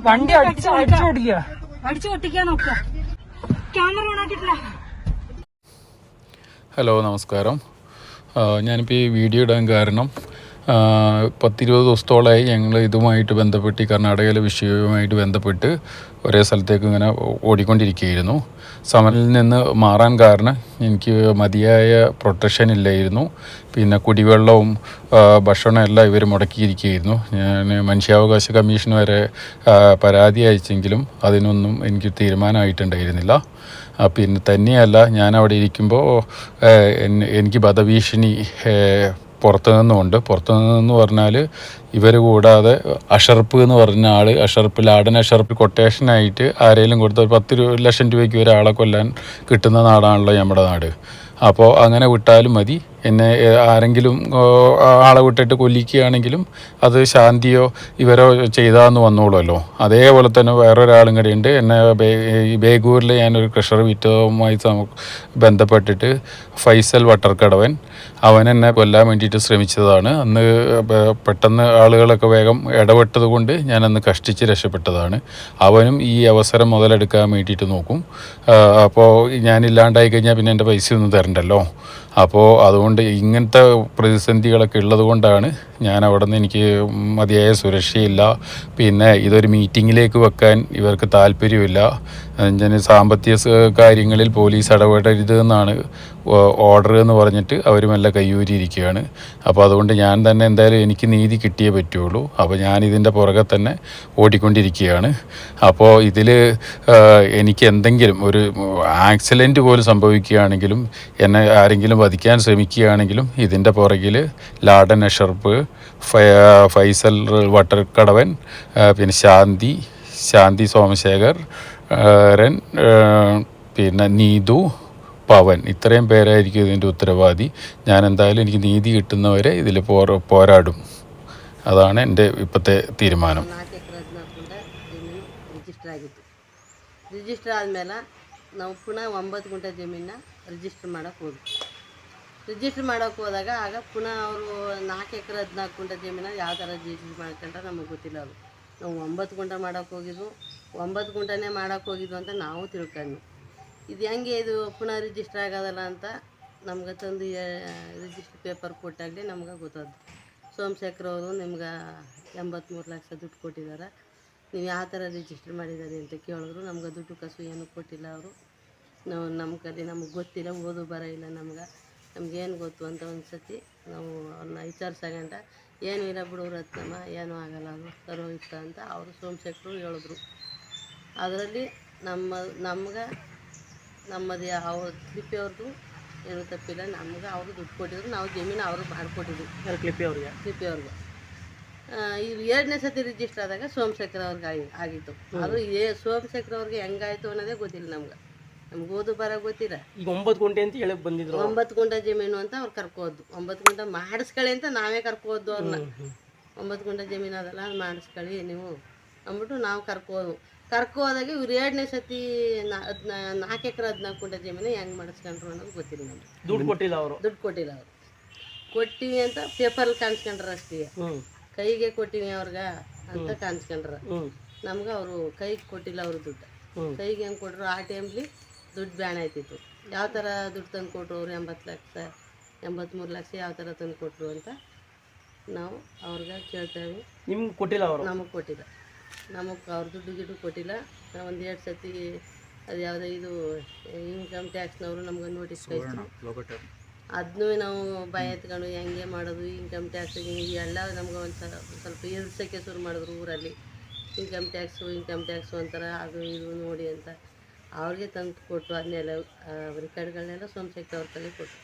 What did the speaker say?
വണ്ടി അടിച്ചു പൊട്ടിക്കാൻ നോക്കുക. ക്യാമറ ഓണാക്കിട്ടില്ല. ഹലോ, നമസ്കാരം. ഞാനിപ്പോൾ ഈ വീഡിയോ ഇടാൻ കാരണം 10-20 ദിവസത്തോളമായി ഞങ്ങൾ ഇതുമായിട്ട് ബന്ധപ്പെട്ട് ഈ കർണാടകയിലെ വിഷയവുമായിട്ട് ബന്ധപ്പെട്ട് ഒരേ സ്ഥലത്തേക്ക് ഇങ്ങനെ ഓടിക്കൊണ്ടിരിക്കുകയായിരുന്നു. സമനിൽ നിന്ന് മാറാൻ കാരണം എനിക്ക് മതിയായ പ്രൊട്ടക്ഷൻ ഇല്ലായിരുന്നു. പിന്നെ കുടിവെള്ളവും ഭക്ഷണവും എല്ലാം ഇവർ മുടക്കിയിരിക്കുകയായിരുന്നു. ഞാൻ മനുഷ്യാവകാശ കമ്മീഷൻ വരെ പരാതി അയച്ചെങ്കിലും അതിനൊന്നും എനിക്ക് തീരുമാനമായിട്ടുണ്ടായിരുന്നില്ല. പിന്നെ തന്നെയല്ല, ഞാൻ അവിടെ ഇരിക്കുമ്പോൾ എനിക്ക് വധഭീഷണി പുറത്തുനിന്നുമുണ്ട്. പുറത്തുനിന്ന് പറഞ്ഞാൽ ഇവർ കൂടാതെ അഷർപ്പ് എന്ന് പറഞ്ഞ ആൾ, ലാഡൻ അഷർപ്പ് കൊട്ടേഷനായിട്ട് ആരെങ്കിലും കൊടുത്ത 10 ലക്ഷം രൂപയ്ക്ക് ഒരാളെ കൊല്ലാൻ കിട്ടുന്ന നാടാണല്ലോ നമ്മുടെ നാട്. അപ്പോൾ അങ്ങനെ വിട്ടാലും മതി. എന്നെ ആരെങ്കിലും ആളെ വിട്ടിട്ട് കൊല്ലിക്കുകയാണെങ്കിലും അത് ശാന്തിയോ ഇവരോ ചെയ്താന്ന് വന്നോളുമല്ലോ. അതേപോലെ തന്നെ വേറൊരാളും കൂടെയുണ്ട്. എന്നെ ഈ ബേഗൂരിൽ ഞാനൊരു ക്രഷർ വിറ്റവുമായി ബന്ധപ്പെട്ടിട്ട് ഫൈസൽ വട്ടർക്കടവൻ, അവൻ എന്നെ കൊല്ലാൻ വേണ്ടിയിട്ട് ശ്രമിച്ചതാണ്. അന്ന് പെട്ടെന്ന് ആളുകളൊക്കെ വേഗം ഇടപെട്ടത് കൊണ്ട് ഞാനന്ന് കഷ്ടിച്ച് രക്ഷപ്പെട്ടതാണ്. അവനും ഈ അവസരം മുതലെടുക്കാൻ വേണ്ടിയിട്ട് നോക്കും. അപ്പോൾ ഞാനില്ലാണ്ടായി കഴിഞ്ഞാൽ പിന്നെ എൻ്റെ പൈസ ഒന്നും തരണ്ടല്ലോ. അപ്പോൾ അതുകൊണ്ട് ഇങ്ങനത്തെ പ്രതിസന്ധികളൊക്കെ ഉള്ളത് കൊണ്ടാണ് ഞാൻ അവിടെ നിന്ന്, എനിക്ക് മതിയായ സുരക്ഷയില്ല. പിന്നെ ഇതൊരു മീറ്റിങ്ങിലേക്ക് വെക്കാൻ ഇവർക്ക് താല്പര്യമില്ല. ഞാൻ സാമ്പത്തിക കാര്യങ്ങളിൽ പോലീസ് ഇടപെടരുത് എന്നാണ് ഓർഡർ എന്ന് പറഞ്ഞിട്ട് അവരുമെല്ലാം കയ്യൂരിയിരിക്കുകയാണ്. അപ്പോൾ അതുകൊണ്ട് ഞാൻ തന്നെ എന്തായാലും എനിക്ക് നീതി കിട്ടിയേ പറ്റുള്ളൂ. അപ്പോൾ ഞാനിതിൻ്റെ പുറകെ തന്നെ ഓടിക്കൊണ്ടിരിക്കുകയാണ്. അപ്പോൾ ഇതിൽ എനിക്ക് എന്തെങ്കിലും ഒരു ആക്സിഡൻറ്റ് പോലും സംഭവിക്കുകയാണെങ്കിലും, എന്നെ ആരെങ്കിലും വധിക്കാൻ ശ്രമിക്കുകയാണെങ്കിലും ഇതിൻ്റെ പുറകിൽ ലാഡൻ അഷർപ്പ്, ഫൈസൽ വട്ടർക്കടവൻ, പിന്നെ ശാന്തി സോമശേഖർ, പിന്നെ നീതു, പവൻ, ഇത്രയും പേരായിരിക്കും ഇതിൻ്റെ ഉത്തരവാദി. ഞാൻ എന്തായാലും എനിക്ക് നീതി കിട്ടുന്നവരെ ഇതിൽ പോരാടും. ಅದಾണ് എൻ്റെ ಇಪ್ಪತ್ತೆ ತೀರ್ಮಾನ. 4 ಎಕರೆ ಜಮೀನು ರಿಜಿಸ್ಟರ್ ಆದಮೇಲೆ ನಾವು ಪುನಃ 9 ಗುಂಟೆ ಜಮೀನ ರಿಜಿಸ್ಟರ್ ಮಾಡೋಕ್ಕೆ ಹೋದಾಗ ಆಗ ಪುನಃ ಅವರು 4 ಎಕರೆ 14 ಗುಂಟೆ ಜಮೀನ ಯಾವ ಥರ ರಿಜಿಸ್ಟರ್ ಮಾಡ್ಕೊಂಡ್ರೆ ನಮಗೆ ಗೊತ್ತಿಲ್ಲ. ಅವರು ನಾವು 9 ಗುಂಟೆ ಮಾಡೋಕ್ಕೆ ಹೋಗಿದ್ವು, 9 ಗುಂಟೆನೇ ಮಾಡೋಕ್ಕೆ ಹೋಗಿದ್ವು ಅಂತ ನಾವು ತಿಳ್ಕೊಂಡು, ಇದು ಹೆಂಗೆ ಇದು ಪುನಃ ರಿಜಿಸ್ಟರ್ ಆಗೋದಲ್ಲ ಅಂತ ನಮ್ಗೆ ತಂದು ರಿಜಿಸ್ಟರ್ ಪೇಪರ್ ಕೊಟ್ಟಾಗಲೇ ನಮ್ಗೆ ಗೊತ್ತಾದ್ದು. ಸೋಮಶೇಖರ್ ಅವರು ನಿಮ್ಗೆ 83 ಲಕ್ಷ ದುಡ್ಡು ಕೊಟ್ಟಿದ್ದಾರೆ, ನೀವು ಯಾವ ಥರ ರಿಜಿಸ್ಟರ್ ಮಾಡಿದ್ದಾರೆ ಅಂತ ಕೇಳಿದ್ರು. ನಮ್ಗೆ ದುಡ್ಡು ಕಾಸು ಏನೂ ಕೊಟ್ಟಿಲ್ಲ ಅವರು. ನಾವು ನಮ್ಮ ಕಡೆ ನಮಗೆ ಗೊತ್ತಿಲ್ಲ, ಓದು ಬರ ಇಲ್ಲ ನಮಗೇನು ಗೊತ್ತು ಅಂತ ಒಂದು ಸತಿ ನಾವು ಅವ್ರನ್ನ ವಿಚಾರಿಸಗಂಟ ಏನೂ ಇಲ್ಲ ಬಿಡು ರತ್ನಮ್ಮ, ಏನೂ ಆಗಲ್ಲ, ಅದು ಸರೋಯಿತ ಅಂತ ಅವರು ಸೋಮಶೇಖರು ಹೇಳಿದ್ರು. ಅದರಲ್ಲಿ ನಮ್ಗೆ ನಮ್ಮದು ಯಾವ ಕ್ಲಿಪಿಯವ್ರದ್ದು ಏನೂ ತಪ್ಪಿಲ್ಲ. ನಮ್ಗೆ ಅವರು ದುಡ್ಡು ಕೊಟ್ಟಿದ್ರು, ನಾವು ಜಮೀನು ಅವ್ರಿಗೆ ಮಾಡಿಕೊಟ್ಟಿದ್ವಿ. ಕ್ಲಿಪಿಯವ್ರಿಗೆ ಇದು 2ನೇ ಸತಿ ರಿಜಿಸ್ಟರ್ ಆದಾಗ ಸೋಮಶೇಖರ್ ಅವ್ರಿಗೆ ಆಗಿತ್ತು. ಅದು ಸೋಮಶೇಖರ್ ಅವ್ರಿಗೆ ಹೆಂಗಾಯಿತು ಅನ್ನೋದೇ ಗೊತ್ತಿಲ್ಲ ನಮ್ಗೆ ಓದು ಬರ ಗೊತ್ತಿಲ್ಲ. ಈಗ 9 ಗುಂಟೆ ಅಂತ ಹೇಳಕ್ ಬಂದಿದ್ರು. 9 ಗುಂಟೆ ಜಮೀನು ಅಂತ ಅವ್ರು ಕರ್ಕೋದು, 9 ಗುಂಟೆ ಮಾಡಿಸ್ಕೊಳ್ಳಿ ಅಂತ ನಾವೇ ಕರ್ಕೋದು ಅವ್ರನ್ನ. 9 ಗುಂಟೆ ಜಮೀನು ಅದಲ್ಲ, ಅದು ಮಾಡಿಸ್ಕೊಳ್ಳಿ ನೀವು ಅಂದ್ಬಿಟ್ಟು ನಾವು ಕರ್ಕೋದಾಗ ಇವ್ರು 2ನೇ ಸತಿ 4 ಎಕರೆ 14 ಗುಂಟೆ ಜಮೀನು ಹೆಂಗೆ ಮಾಡಿಸ್ಕೊಂಡ್ರು ಅನ್ನೋದು ಗೊತ್ತಿಲ್ಲ ನಮ್ಗೆ. ದುಡ್ಡು ಕೊಟ್ಟಿಲ್ಲ ಅವರು ಕೊಟ್ಟಿವಿ ಅಂತ ಪೇಪರಲ್ಲಿ ಕಾಣಿಸ್ಕೊಂಡ್ರ ಅಷ್ಟೇ, ಕೈಗೆ ಕೊಟ್ಟಿವಿ ಅವ್ರಿಗೆ ಅಂತ ಕಾಣಿಸ್ಕೊಂಡ್ರ. ನಮ್ಗೆ ಅವರು ಕೈಗೆ ಕೊಟ್ಟಿಲ್ಲ ಅವರು ದುಡ್ಡು. ಕೈಗೆ ಹೆಂಗೆ ಕೊಟ್ಟರು, ಆ ಟೈಮ್ಲಿ ದುಡ್ಡು ಬ್ಯಾನ್ ಆಯ್ತಿತ್ತು. ಯಾವ ಥರ ದುಡ್ಡು ತಂದು ಕೊಟ್ಟರು ಅವರು, 80 ಲಕ್ಷ 83 ಲಕ್ಷ ಯಾವ ಥರ ತಂದು ಕೊಟ್ಟರು ಅಂತ ನಾವು ಅವ್ರಿಗೆ ಕೇಳ್ತೇವೆ. ನಿಮ್ಗೆ ಕೊಟ್ಟಿಲ್ಲ ಅವರು? ನಮಗೆ ಕೊಟ್ಟಿಲ್ಲ, ನಮಗೆ ಅವ್ರ ದುಡ್ಡು ಕೊಟ್ಟಿಲ್ಲ. ನಾವು 1-2 ಸತಿ ಅದು ಯಾವುದೋ ಇದು ಇನ್ಕಮ್ ಟ್ಯಾಕ್ಸ್ನವರು ನಮ್ಗೆ ನೋಟಿಸ್ ಕಳಿಸ್ತು. ಅದನ್ನೂ ನಾವು ಭಯ ಎತ್ಕೊಂಡು ಹೆಂಗೆ ಮಾಡೋದು, ಇನ್ಕಮ್ ಟ್ಯಾಕ್ಸ್ ಎಲ್ಲ ನಮ್ಗೆ ಒಂದು ಸ್ವಲ್ಪ ಎದುರ್ಸೋಕ್ಕೆ ಶುರು ಮಾಡಿದ್ರು ಊರಲ್ಲಿ. ಇನ್ಕಮ್ ಟ್ಯಾಕ್ಸು ಅಂತಾರೆ, ಅದು ಇದು ನೋಡಿ ಅಂತ ಅವ್ರಿಗೆ ತಂದು ಕೊಟ್ಟು ಅದನ್ನೆಲ್ಲ ರೆಕಾರ್ಡ್ಗಳನ್ನೆಲ್ಲ ಸೋಮಶೇಖರ್ ಅವ್ರ ಕೈಲಿ ಕೊಟ್ಟು